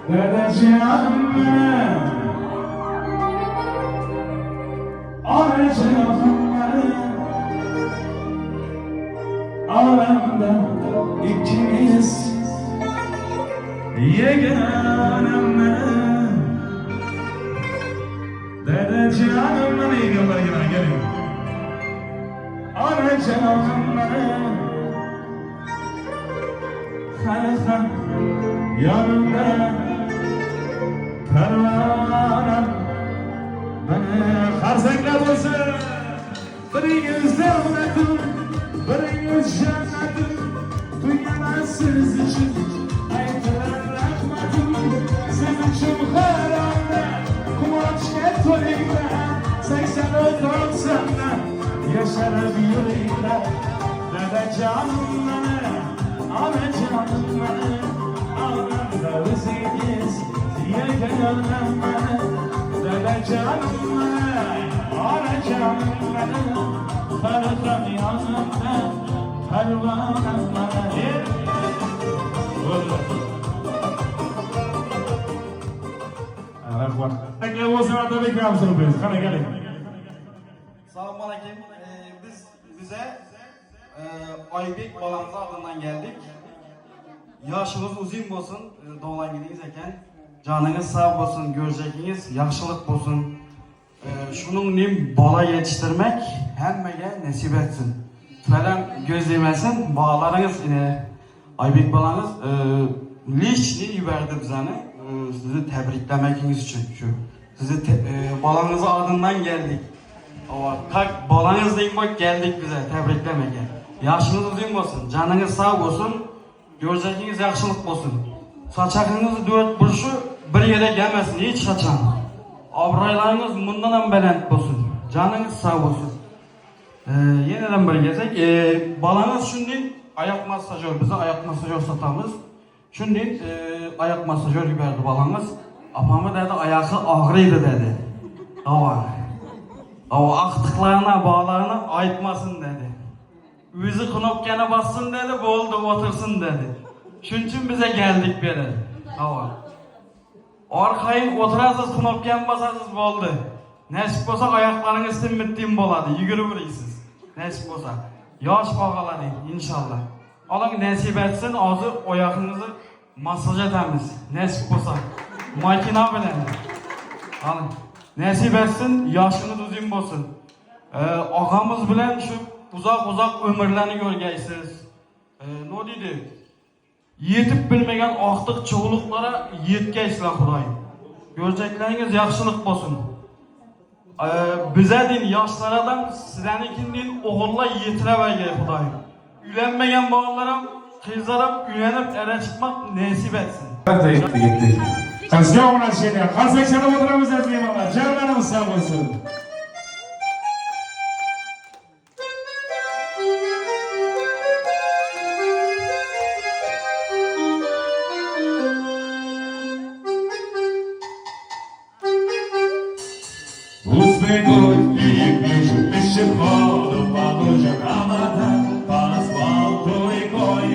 Dedeciğim Anacığım Alemde ikimiz Yeganem Dedeciğim iyi yollara giden gelin Anacığım Halka yanımda pervanem beni karsekler olsun biriniz devletim biriniz cennetim duyamazsınız için ayetler rahmetim siz için haramda kumaş getirimde 80-90'da yaşarım yüreğimde dede canım ana canım benim ağlamda özünüz yeganam benim dede canım benim ana canım benim farkım yanımda pervanem benim Rahmat. Tekrar olsun tabii ki yapsınız. Hadi gelin. Selamun aleyküm. Bize Aybek balamız adından geldik. Yaşınız uzun olsun, doğulan gidiniz eken. Canınız sağ olsun, göreceğiniz yaxşılık olsun. Şunun nim bala yetiştirmek hemmege nasip etsin. Falan gözlemesin, bağlarınız yine Aybek balanız liçni yüberdi bizane. Sizi tebriklemekiniz için şu. Sizi balanızın adından geldik. Tak balanız deyin bak geldik bize tebriklemeye. Yaşınız uzun olsun, canınız sağ olsun, göreceğiniz yaxşılık olsun. Saçakınız dört buruşu bir yere gelmesin, hiç saçan. Abraylarınız bundan belent olsun, canınız sağ olsun. Yeniden bir gezek. Balanız şimdi ayak masajör, bize ayak masajör satamız. Şimdi ayak masajör verdi balanız. Apamı dedi ayağı ağrıydı dedi. O aktıklarına, bağlarına ayıtmasın dedi. Yüzü knopkana bassın dedi, boldu otursun dedi. Şunun için bize geldik beri. Arkayın oturasız knopkan basasız boldu. Nesip olsa ayaklarınız timmittiğim boladı, yugürü vuruyorsunuz. Nesip olsa. Yaş bağaladı inşallah. Alın nesip etsin, ağzı oyakınızı masaj etemiz. Nesip olsa. Makina bilen. Alın. Nesip etsin, yaşınız uzun olsun. Ağamız bilen şu uzak ömürlerini görgeysiz. Ne dedi? Yetip bilmegen aktık çoğuluklara yetgeysizler Xudayım. Görecekleriniz yaxşılık olsun. Bize din yaşlardan sizenikin din oğulla yetirevege Xudayım. Ülenmegen bağlarım, kızlarım ülenip ere çıkmak nesip etsin. Gitti. Kazga ona şeyler. Kalsak sana oturamız etmeyeyim ama. Canlarımız sağ olsun. Uzbekot büyük пешеходу положен вода по асфальту рекой.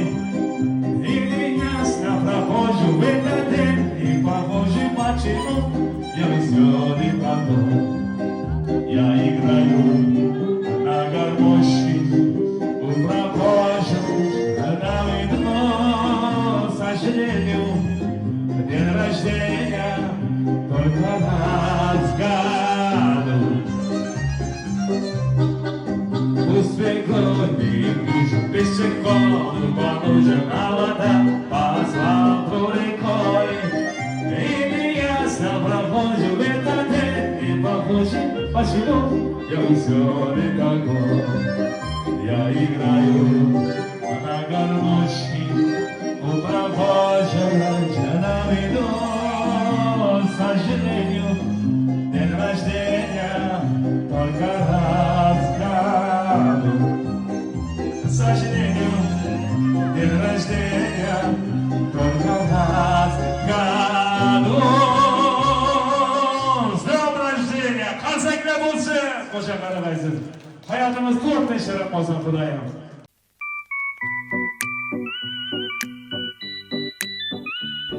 Или ясно прохожу в этот день и похоже почему я веселый потом. Я играю на гармошке у прохожих, на видно, сожалению, день рождения только раз в году. Uzbekot'un пешеходу положена вода по асфальту рекой. Или ясно прохожу в этот день и похоже почему я веселый какой. Я играю на гармошке у прохожих, на виду, к сожалению, день рождения только раз в году. К сожалению, день рождения только раз в году. С днем рождения! Kalsakla bulsun! Koşa Karabayzın. Hayatımız çok neşerep olsun Xudayım.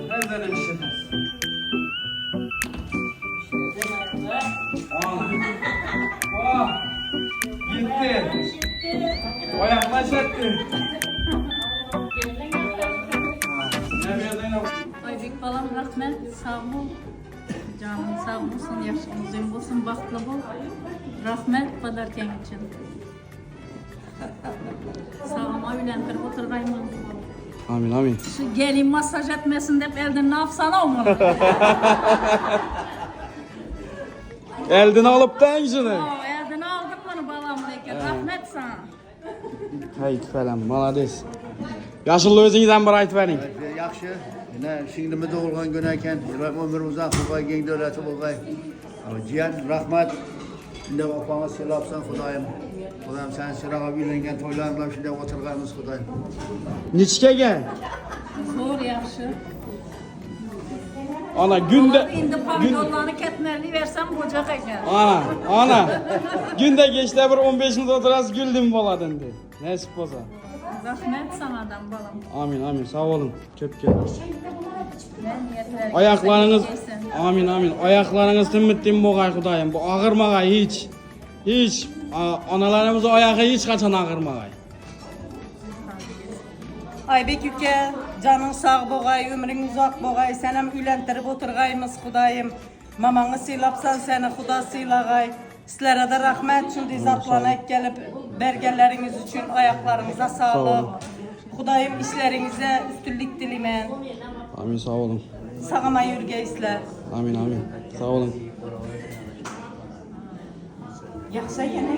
Hazır birinci. Oh, gitti. Ayaklar çekti. Ne verdin o? Aybek balam rahmet, sağ ol. Canın sağ olsun, yaşın uzun olsun, baxtlı bol. Rahmet padarken için. Sağıma ülentirip oturgayman. Amin amin. Şu gelin masaj etmesin de elden ne yapsana onu. Eldini alıp da şunu. Elden aldık bunu balam deyken. Rahmet sana. Hayt falan, malades. Yaşıllı özünüzden bir ayt verin. Yaxshi. Yine singlimni tug'ilgan kun ekan. Umr uzoq bo'lgay, keng davlati bo'lgay. Jiyan, rahmat. Shunday opangga silabsan, Xudoyim. Xudoyim sen siraga uylangan to'ylar bilan shunday o'tirganmiz, Xudoyim. Neçkege? Zor yaxşı. Ana günde... Indi pardonlarını ketmerli versem bocak eker. Ana. Günde geçti bir 15 minut oturası güldüm boladın de. Nesip olsa. Rahmet sanadan balam. Amin amin sağ olun. Köp. Ben niyetler. Ayaklarınız amin amin. Ayaklarınız tümüttüm boğay Xudayım. Bu ağırmagay hiç. Hiç. Analarımızın ayağı hiç kaçan ağırmagay. Aybek yüke, canın sağ boğay, ömrün uzak boğay, senem ülentirip oturgayımız Xudayım. Mamanı silapsan seni Xuda silagay. Sizlere de rahmet, şimdi zatlanak gelip bergerleriniz için ayaklarınıza sağlık. Xudayım işlerinize üstünlük dilimen. Amin sağ olun. Sağama yürgeysler. Amin amin. Sağ olun. Yaxşı yine.